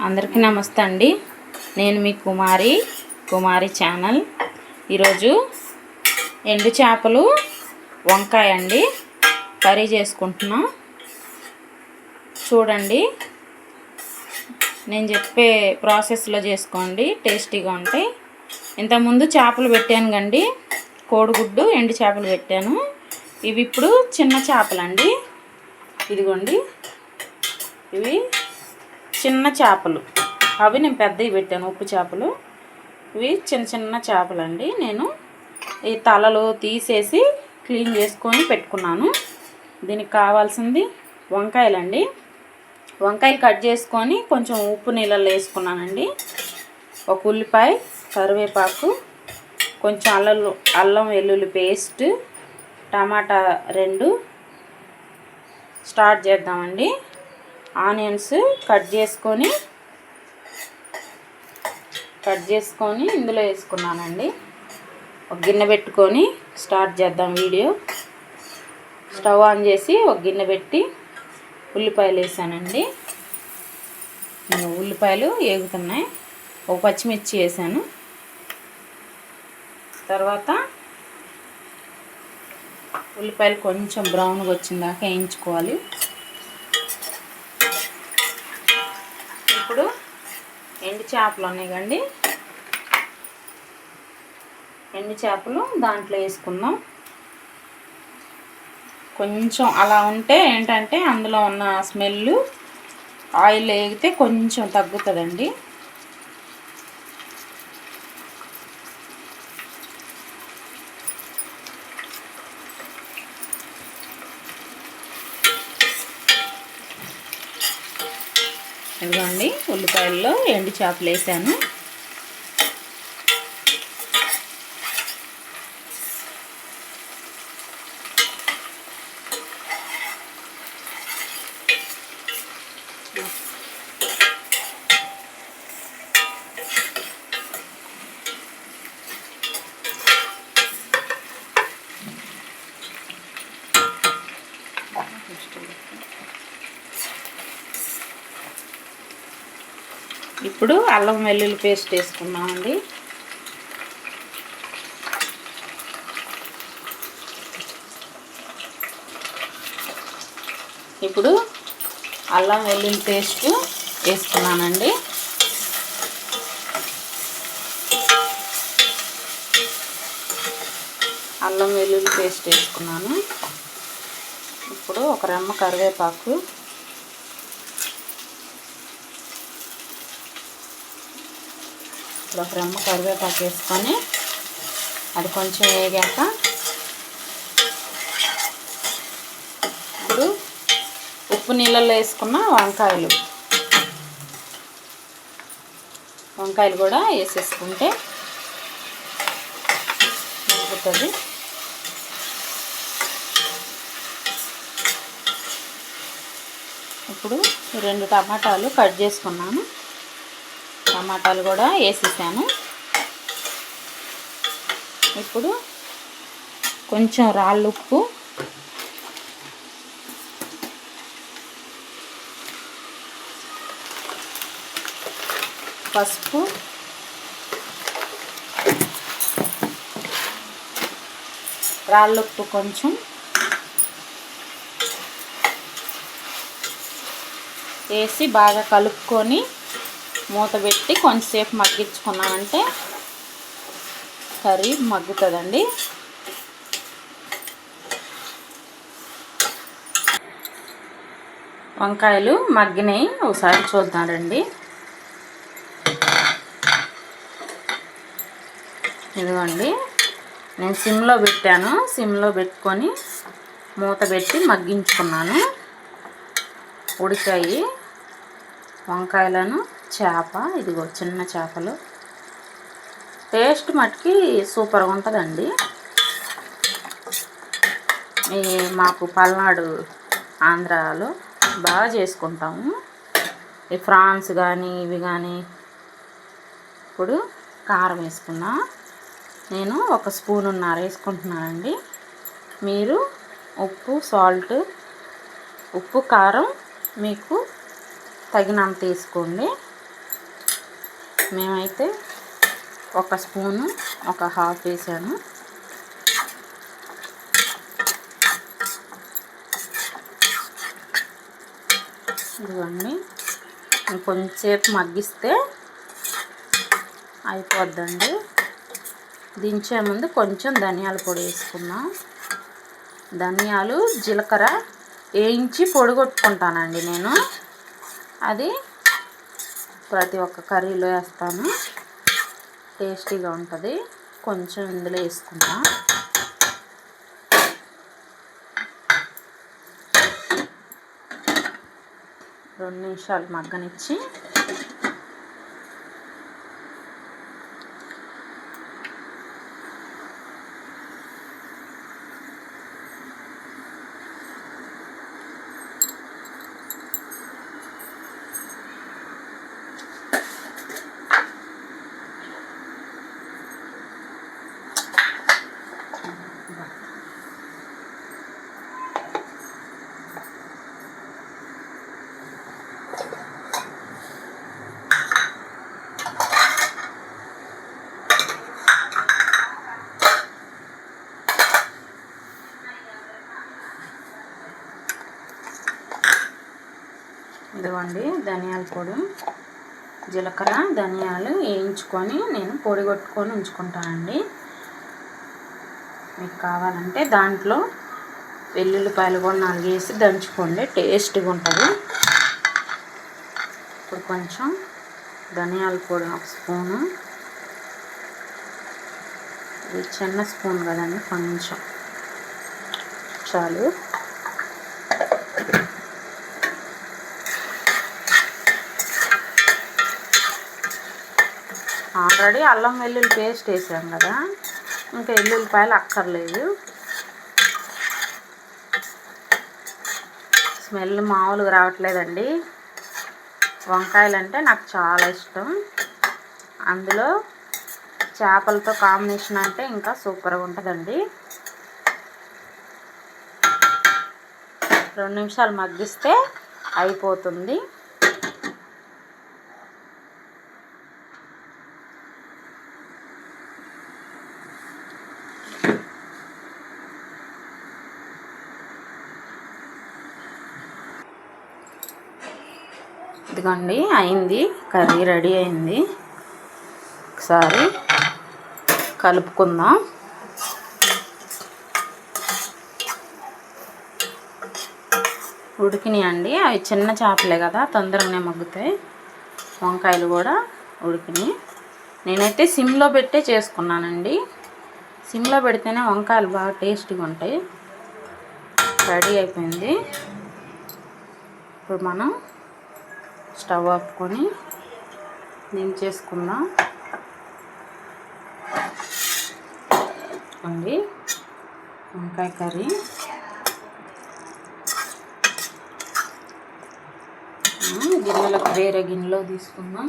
అందరికీ నమస్తే అండి. నేను మీ కుమారి ఛానల్. ఈరోజు ఎండు చేపలు వంకాయ అండి కర్రీ చేసుకుంటున్నాం. చూడండి, నేను చెప్పే ప్రాసెస్లో చేసుకోండి, టేస్టీగా ఉంటాయి. ఇంతకుముందు చేపలు పెట్టాను కండి, కోడిగుడ్డు ఎండు చేపలు పెట్టాను. ఇవి ఇప్పుడు చిన్న చేపలండి. ఇదిగోండి, ఇవి చిన్న చేపలు. అవి నేను పెద్దవి పెట్టాను, ఉప్పు చేపలు. ఇవి చిన్న చిన్న చేపలండి. నేను ఈ తలలు తీసేసి క్లీన్ చేసుకొని పెట్టుకున్నాను. దీనికి కావాల్సింది వంకాయలండి. వంకాయలు కట్ చేసుకొని కొంచెం ఉప్పు నీళ్ళల్లో వేసుకున్నానండి. ఒక ఉల్లిపాయ, కరివేపాకు, కొంచెం అల్లం వెల్లుల్లి పేస్ట్, టమాటా 2. స్టార్ట్ చేద్దామండి. ఆనియన్స్ కట్ చేసుకొని ఇందులో వేసుకున్నానండి. ఒక గిన్నె పెట్టుకొని స్టార్ట్ చేద్దాం వీడియో. స్టవ్ ఆన్ చేసి ఒక గిన్నె పెట్టి ఉల్లిపాయలు వేసానండి. ఉల్లిపాయలు వేగుతున్నాయి. ఒక పచ్చిమిర్చి వేసాను. తర్వాత ఉల్లిపాయలు కొంచెం బ్రౌన్గా వచ్చిందాక వేయించుకోవాలి. ఇప్పుడు ఎండు చేపలు ఉన్నాయి కండి, ఎండు చేపలు దాంట్లో వేసుకుందాం. కొంచెం అలా ఉంటే ఏంటంటే అందులో ఉన్న స్మెల్ ఆయిల్ వేగితే కొంచెం తగ్గుతుందండి. ఇదిగోండి, ఉల్లిపాయల్లో ఎండు చేపలు వేసాను. ఇప్పుడు అల్లం వెల్లుల్లి పేస్ట్ వేసుకున్నామండి. ఇప్పుడు అల్లం వెల్లుల్లి పేస్ట్ వేసుకున్నానండి. అల్లం వెల్లుల్లి పేస్ట్ వేసుకున్నాను. ఇప్పుడు ఒక రెమ్మ కరివేపాకు, ఒక రెమ్మ కరివేపాకు వేసుకొని అది కొంచెం వేగాక ఇప్పుడు ఉప్పు నీళ్ళల్లో వేసుకున్న వంకాయలు కూడా వేసేసుకుంటే ఉడుకుతుంది. ఇప్పుడు 2 టమాటాలు కట్ చేసుకున్నాను. టమాటాలు కూడా వేసేసాను. ఇప్పుడు కొంచెం రాళ్ళుప్పు, పసుపు, రాళ్ళుప్పు కొంచెం వేసి బాగా కలుపుకొని మూత పెట్టి కొంచెంసేపు మగ్గించుకున్నామంటే కర్రీ మగ్గుతుందండి. వంకాయలు మగ్గినాయి, ఒకసారి చూద్దామండి. ఇదిగోండి, నేను సిమ్లో పెట్టాను. సిమ్లో పెట్టుకొని మూత పెట్టి మగ్గించుకున్నాను. ఉడికాయి వంకాయలను. చేప ఇదిగో చిన్న చేపలు. టేస్ట్ మట్టుకి సూపర్గా ఉంటుందండి. మాకు పల్నాడు ఆంధ్రాలో బాగా చేసుకుంటాము ఈ ఫ్రాన్స్ కానీ ఇవి కానీ. ఇప్పుడు కారం వేసుకున్నా. నేను 1 స్పూనున్నర వేసుకుంటున్నానండి. మీరు ఉప్పు కారం మీకు తగినంత వేసుకోండి. మేమైతే ఒక స్పూను ఒక హాఫ్ వేసాను. ఇదిగోండి, కొంచెంసేపు మగ్గిస్తే అయిపోద్దండి. దించే ముందు కొంచెం ధనియాల పొడి వేసుకుందాం. ధనియాలు జీలకర్ర వేయించి పొడి కొట్టుకుంటానండి నేను. అది ప్రతి ఒక్క కర్రీలో వేస్తాను, టేస్టీగా ఉంటుంది. కొంచెం ఇందులో వేసుకుందాం. రెండు నిమిషాలు మగ్గనిచ్చి ఇదిగోండి ధనియాల పొడి, జీలకర్ర ధనియాలు వేయించుకొని నేను పొడి కొట్టుకొని ఉంచుకుంటానండి. మీకు కావాలంటే దాంట్లో వెల్లుల్లిపాయలు కూడా 4 వేసి దంచుకోండి, టేస్ట్గా ఉంటుంది. ఇప్పుడు కొంచెం ధనియాల పొడి ఒక స్పూను, ఇది చిన్న స్పూన్ కదండి, కొంచెం చాలు. ఆల్రెడీ అల్లం వెల్లుల్లి పేస్ట్ వేసాం కదా, ఇంకా వెల్లుల్లిపాయలు అక్కర్లేదు. స్మెల్ మామూలుగా రావట్లేదండి. వంకాయలు అంటే నాకు చాలా ఇష్టం. అందులో చేపలతో కాంబినేషన్ అంటే ఇంకా సూపర్గా ఉంటుందండి. 2 నిమిషాలు మగ్గిస్తే అయిపోతుంది. ఇదిగోండి అయింది, కర్రీ రెడీ అయింది. ఒకసారి కలుపుకుందాం. ఉడికినాయండి, అవి చిన్న చేపలే కదా తొందరగానే మగ్గుతాయి. వంకాయలు కూడా ఉడికినాయి. నేనైతే సిమ్లో పెట్టే చేసుకున్నానండి. సిమ్లో పెడితేనే వంకాయలు బాగా టేస్టీగా ఉంటాయి. రెడీ అయిపోయింది. ఇప్పుడు మనం స్టవ్ ఆపుకొని దించేసుకుందాం అండి. వంకాయ కర్రీ గిన్నెలకు వేరే గిన్నెలో తీసుకుందాం.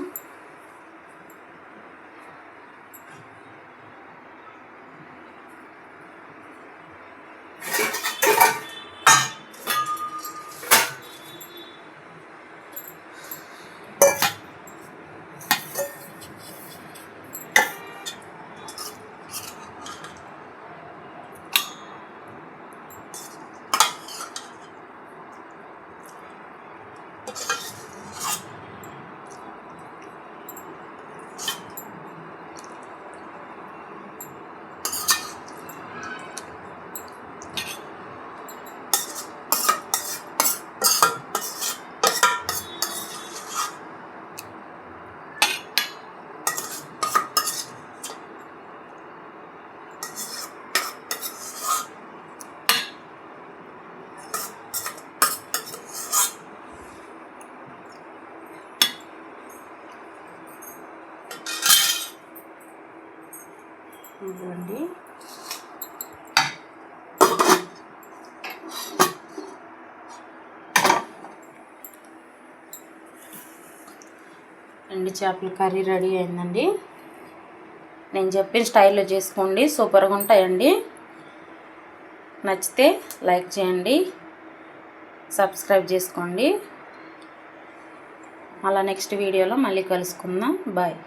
ఇదిగోండి ఎండు చేపల కర్రీ రెడీ అయిందండి. నేను చెప్పిన స్టైల్లో చేసుకోండి, సూపర్గా ఉంటాయండి. నచ్చితే లైక్ చేయండి, సబ్స్క్రైబ్ చేసుకోండి. అలా నెక్స్ట్ వీడియోలో మళ్ళీ కలుసుకుందాం. బాయ్.